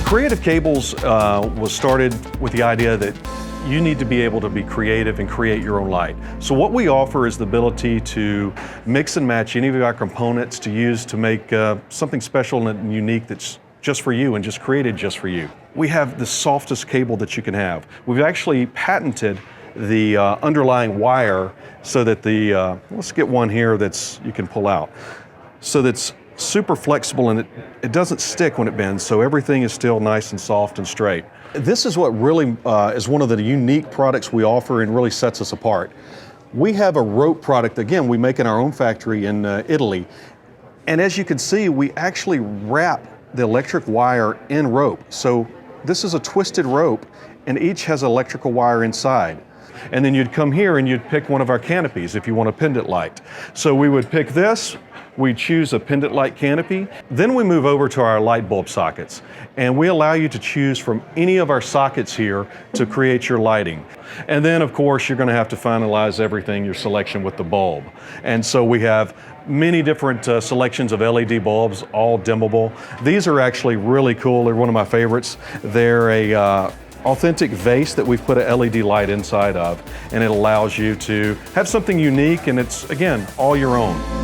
Creative Cables was started with the idea that you need to be able to be creative and create your own light. So what we offer is the ability to mix and match any of our components to use to make something special and unique that's just for you and just created just for you. We have the softest cable that you can have. We've actually patented the underlying wire so that let's get one here that's you can pull out. So that's super flexible and it doesn't stick when it bends, so everything is still nice and soft and straight. This is what really is one of the unique products we offer and really sets us apart. We have a rope product, again, we make in our own factory in Italy. And as you can see, we actually wrap the electric wire in rope. So this is a twisted rope and each has electrical wire inside. And then you'd come here and you'd pick one of our canopies if you want a pendant light. So we would pick this, we choose a pendant light canopy, then we move over to our light bulb sockets. And we allow you to choose from any of our sockets here to create your lighting. And then of course you're going to have to finalize everything, your selection with the bulb. And so we have many different selections of LED bulbs, all dimmable. These are actually really cool, they're one of my favorites. They're a authentic vase that we've put a LED light inside of, and it allows you to have something unique, and it's, again, all your own.